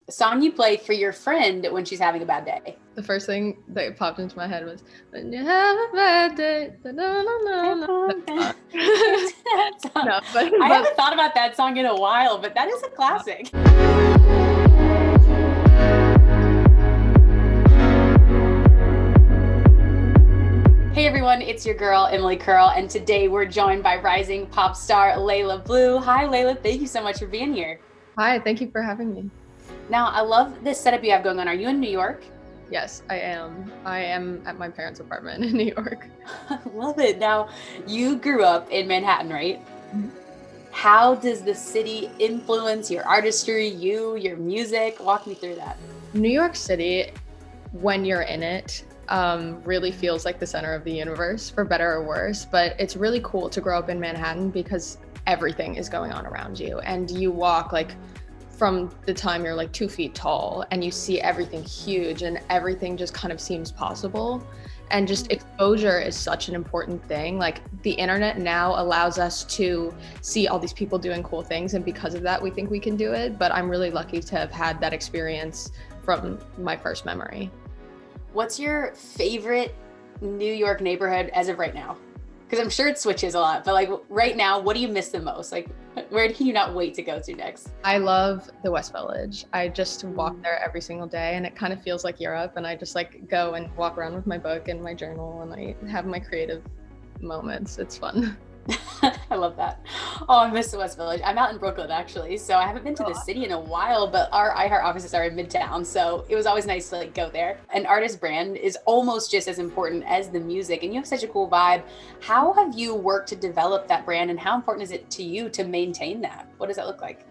Song you play for your friend when she's having a bad day. The first thing that popped into my head was, when you have a bad day, no. I haven't thought about that song in a while, but that is a classic. Hey everyone, it's your girl, Emily Curl, and today we're joined by rising pop star Leyla Blue. Hi Leyla, thank you so much for being here. Hi, thank you for having me. Now, I love this setup you have going on. Are you in New York? Yes, I am. I am at my parents' apartment in New York. I love it. Now, you grew up in Manhattan, right? Mm-hmm. How does the city influence your artistry, your music? Walk me through that. New York City, when you're in it, really feels like the center of the universe, for better or worse. But it's really cool to grow up in Manhattan because everything is going on around you. And you walk from the time you're 2 feet tall and you see everything huge and everything just kind of seems possible. And just exposure is such an important thing. The internet now allows us to see all these people doing cool things. And because of that, we think we can do it. But I'm really lucky to have had that experience from my first memory. What's your favorite New York neighborhood as of right now? Because I'm sure it switches a lot, but right now, what do you miss the most? Where can you not wait to go to next? I love the West Village. I just walk there every single day and it kind of feels like Europe. And I just go and walk around with my book and my journal and I have my creative moments. It's fun. I love that. Oh, I miss the West Village. I'm out in Brooklyn actually, so I haven't been to the city in a while, but our iHeart offices are in Midtown, so it was always nice to go there. An artist brand is almost just as important as the music, and you have such a cool vibe. How have you worked to develop that brand, and how important is it to you to maintain that? What does that look like?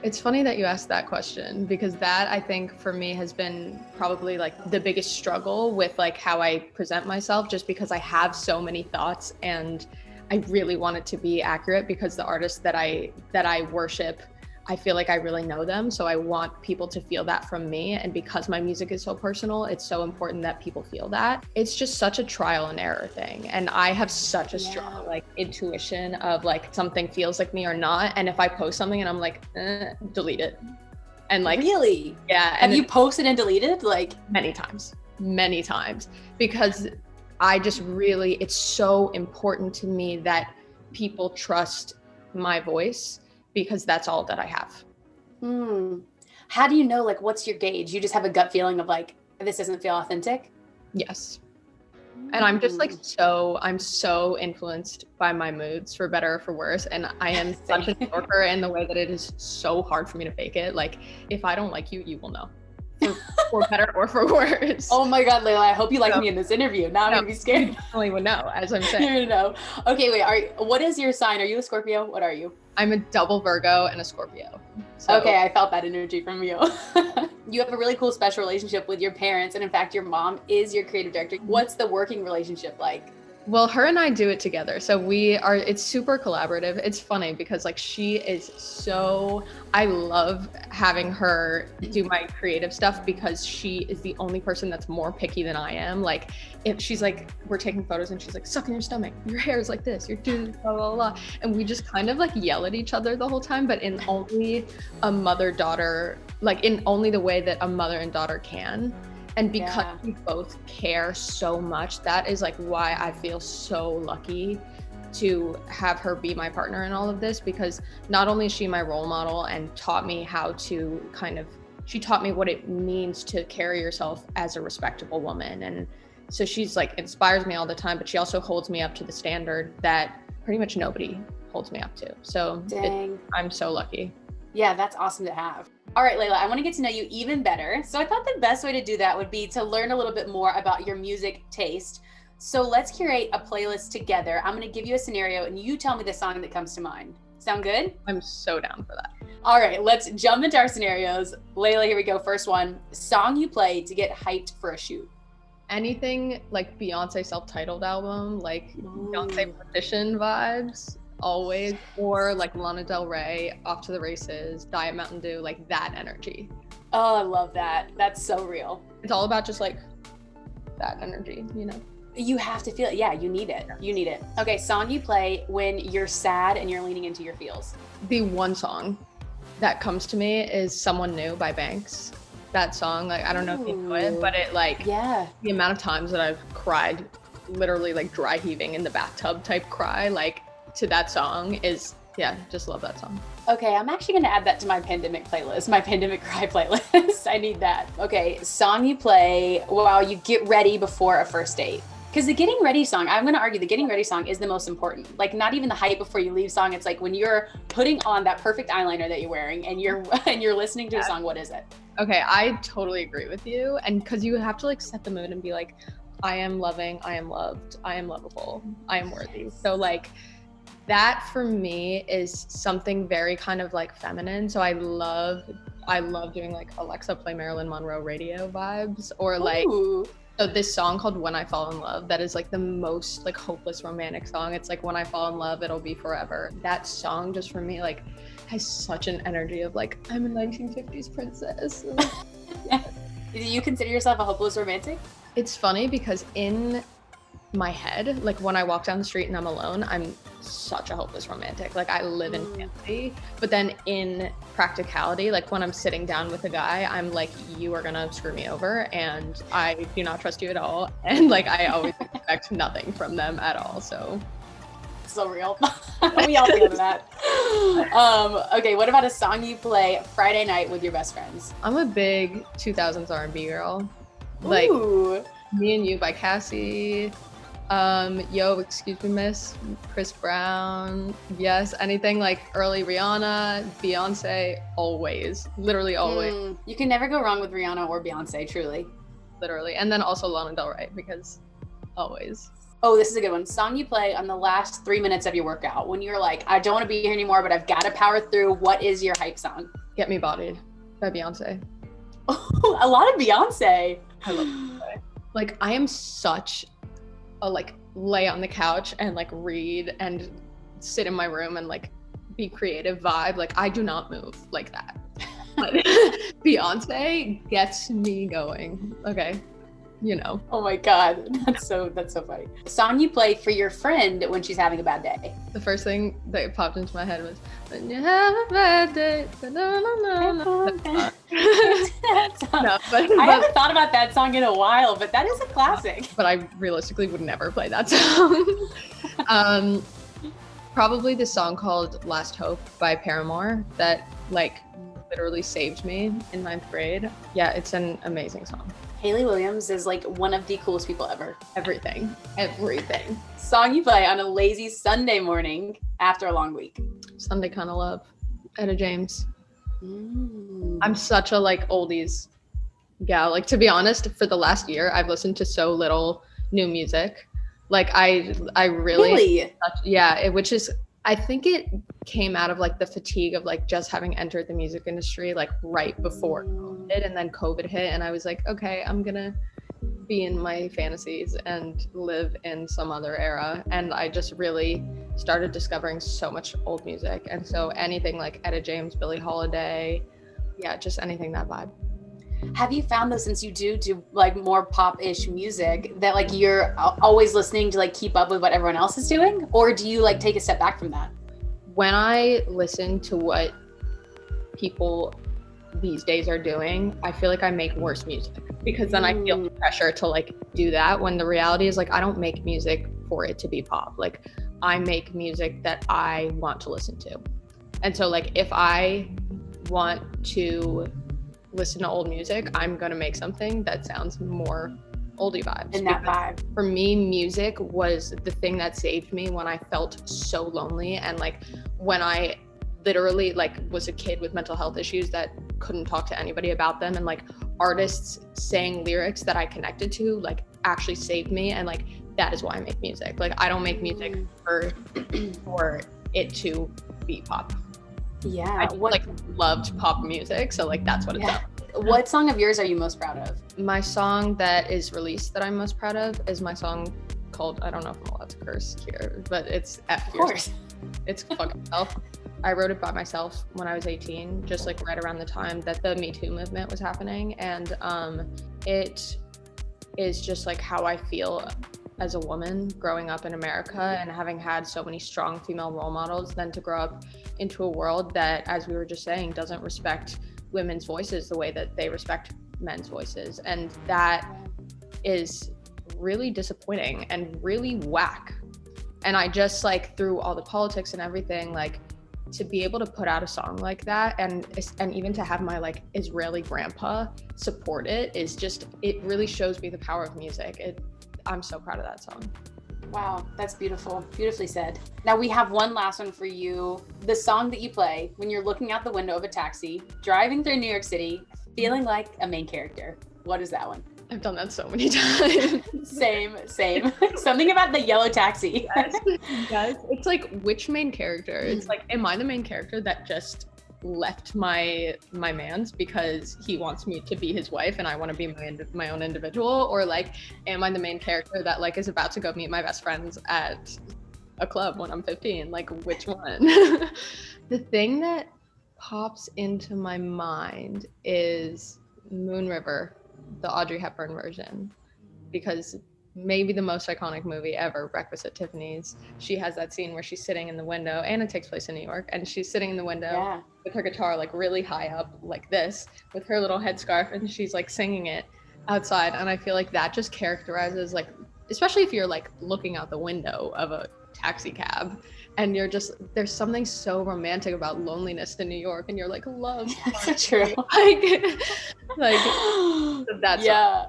It's funny that you asked that question because that I think for me has been probably the biggest struggle with how I present myself, just because I have so many thoughts and I really want it to be accurate because the artists that I worship, I feel like I really know them. So I want people to feel that from me. And because my music is so personal, it's so important that people feel that. It's just such a trial and error thing. And I have such a strong intuition of something feels like me or not. And if I post something and I'm delete it. And really? Yeah. Have you posted and deleted? Many times because I just really, it's so important to me that people trust my voice because that's all that I have. How do you know, what's your gauge? You just have a gut feeling of this doesn't feel authentic? Yes. And I'm just I'm so influenced by my moods, for better or for worse. And I am such a worker in the way that it is so hard for me to fake it. If I don't like you, you will know. For better or for worse. Oh my God, Leyla, I hope you like me in this interview. Now I'm gonna be scared. You definitely would know, as I'm saying. You know. Okay, wait, what is your sign? Are you a Scorpio? What are you? I'm a double Virgo and a Scorpio. Okay, I felt that energy from you. You have a really cool special relationship with your parents. And in fact, your mom is your creative director. What's the working relationship like? Well, her and I do it together. So it's super collaborative. It's funny because she is I love having her do my creative stuff because she is the only person that's more picky than I am. If she's we're taking photos and she's suck in your stomach, your hair is like this, you're doing blah, blah, blah. And we just kind of yell at each other the whole time, but in only a mother-daughter, in only the way that a mother and daughter can. And because we both care so much, that is why I feel so lucky to have her be my partner in all of this, because not only is she my role model and taught me how to she taught me what it means to carry yourself as a respectable woman. And so she's inspires me all the time, but she also holds me up to the standard that pretty much nobody holds me up to. So I'm so lucky. Yeah, that's awesome to have. All right, Leyla, I want to get to know you even better. So I thought the best way to do that would be to learn a little bit more about your music taste. So let's curate a playlist together. I'm going to give you a scenario and you tell me the song that comes to mind. Sound good? I'm so down for that. All right, let's jump into our scenarios. Leyla, here we go. First one, song you play to get hyped for a shoot. Anything Beyonce self-titled album, Beyonce Petition vibes. Always, or Lana Del Rey, Off to the Races, Diet Mountain Dew, that energy. Oh, I love that. That's so real. It's all about just that energy, You have to feel it. Yeah, you need it. You need it. Okay, song you play when you're sad and you're leaning into your feels. The one song that comes to me is Someone New by Banks. that song. Like, I don't know if you know it, but it like, the amount of times that I've cried, literally like dry heaving in the bathtub type cry, like to that song is, just love that song. Okay, I'm actually gonna add that to my pandemic playlist, my pandemic cry playlist. I need that. Okay, song you play while you get ready before a first date. Because the getting ready song, I'm gonna argue the getting ready song is the most important. Like, not even the hype before you leave song. It's like when you're putting on that perfect eyeliner that you're wearing and you're listening to a song, what is it? Okay, I totally agree with you. And because you have to like set the mood and be like, I am loving, I am loved, I am lovable, I am worthy. So like, that for me is something very kind of like feminine. So I love doing like Alexa play Marilyn Monroe radio vibes, or like, so this song called When I Fall in Love, that is like the most like hopeless romantic song. It's like, when I fall in love, it'll be forever. That song just for me like has such an energy of like, I'm a 1950s princess. Do you consider yourself a hopeless romantic? It's funny because in my head, like when I walk down the street and I'm alone, I'm such a hopeless romantic. Like, I live in fantasy. But then in practicality, like when I'm sitting down with a guy, I'm like, you are gonna screw me over and I do not trust you at all. And like, I always expect nothing from them at all. So real. We all feel that. Okay, what about a song you play Friday night with your best friends? I'm a big 2000s R&B girl. Like Me and You by Cassie. Yo, Excuse Me Miss, Chris Brown. Yes, anything like early Rihanna, Beyonce, always. Literally always. You can never go wrong with Rihanna or Beyonce, truly. Literally. And then also Lana Del Rey, because always. Oh, this is a good one. Song you play on the last 3 minutes of your workout when you're like, I don't want to be here anymore, but I've got to power through. What is your hype song? Get Me Bodied by Beyonce. Oh, a lot of Beyonce. I love Beyonce. Like, I am such a like lay on the couch and like read and sit in my room and like be creative vibe. Like, I do not move like that. But Beyonce gets me going. Okay. You know. Oh my God. That's so funny. Song you play for your friend when she's having a bad day. The first thing that popped into my head was, when you have a bad day. No, I haven't thought about that song in a while, but that is a classic. But I realistically would never play that song. Probably the song called Last Hope by Paramore that like literally saved me in 9th grade. Yeah, it's an amazing song. Hayley Williams is like one of the coolest people ever. Everything. Song you play on a lazy Sunday morning after a long week. Sunday Kind of Love, Etta James. I'm such a like oldies gal. Like, to be honest, for the last year, I've listened to so little new music. Like, I really? Which is, I think it came out of like the fatigue of like just having entered the music industry like right before COVID, and then COVID hit, and I was like, okay, I'm gonna be in my fantasies and live in some other era. And I just really started discovering so much old music. And so anything like Etta James, Billie Holiday, just anything that vibe. Have you found though, since you do like more pop-ish music, that like you're always listening to like keep up with what everyone else is doing? Or do you like take a step back from that? When I listen to what people these days are doing, I feel like I make worse music, because then I feel the pressure to like do that, when the reality is like, I don't make music for it to be pop. Like, I make music that I want to listen to. And so like, if I want to listen to old music, I'm gonna make something that sounds more oldie vibes. In that vibe. For me, music was the thing that saved me when I felt so lonely, and like when I literally like was a kid with mental health issues that couldn't talk to anybody about them, and like artists saying lyrics that I connected to like actually saved me. And like, that is why I make music. Like, I don't make music for it to be pop. Yeah. I like loved pop music, so like that's what it's about. What song of yours are you most proud of? My song that is released that I'm most proud of is my song called, I don't know if I'm allowed to curse here, but it's F. Of course. It's fucking self. I wrote it by myself when I was 18, just like right around the time that the Me Too movement was happening. And it is just like how I feel as a woman growing up in America and having had so many strong female role models, then to grow up into a world that, as we were just saying, doesn't respect women's voices the way that they respect men's voices. And that is really disappointing and really whack. And I just like, through all the politics and everything, like, to be able to put out a song like that and even to have my like Israeli grandpa support it is just, it really shows me the power of music. I'm so proud of that song. Wow, that's beautiful. Beautifully said. Now we have one last one for you. The song that you play when you're looking out the window of a taxi, driving through New York City, feeling like a main character. What is that one? I've done that so many times. Same. Something about the yellow taxi. Yes. It's like, which main character? It's like, am I the main character that just left my man's because he wants me to be his wife and I want to be my own individual? Or like, am I the main character that like is about to go meet my best friends at a club when I'm 15? Like, which one? The thing that pops into my mind is Moon River, the Audrey Hepburn version, because maybe the most iconic movie ever, Breakfast at Tiffany's. She has that scene where she's sitting in the window, and it takes place in New York, and she's sitting in the window with her guitar like really high up like this, with her little headscarf, and she's like singing it outside. And I feel like that just characterizes, like, especially if you're like looking out the window of a taxi cab and you're just, there's something so romantic about loneliness in New York, and you're like, love. That's true. like that's yeah.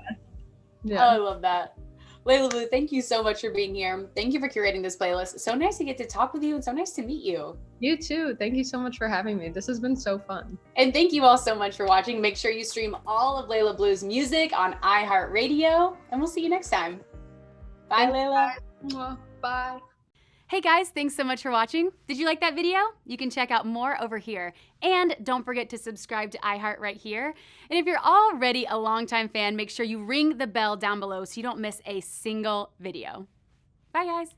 Oh, I love that. Leyla Blue, thank you so much for being here. Thank you for curating this playlist. So nice to get to talk with you and so nice to meet you. You too. Thank you so much for having me. This has been so fun. And thank you all so much for watching. Make sure you stream all of Leyla Blue's music on iHeartRadio, and we'll see you next time. Bye, Leyla. Bye. Hey guys, thanks so much for watching. Did you like that video? You can check out more over here. And don't forget to subscribe to iHeart right here. And if you're already a longtime fan, make sure you ring the bell down below so you don't miss a single video. Bye guys.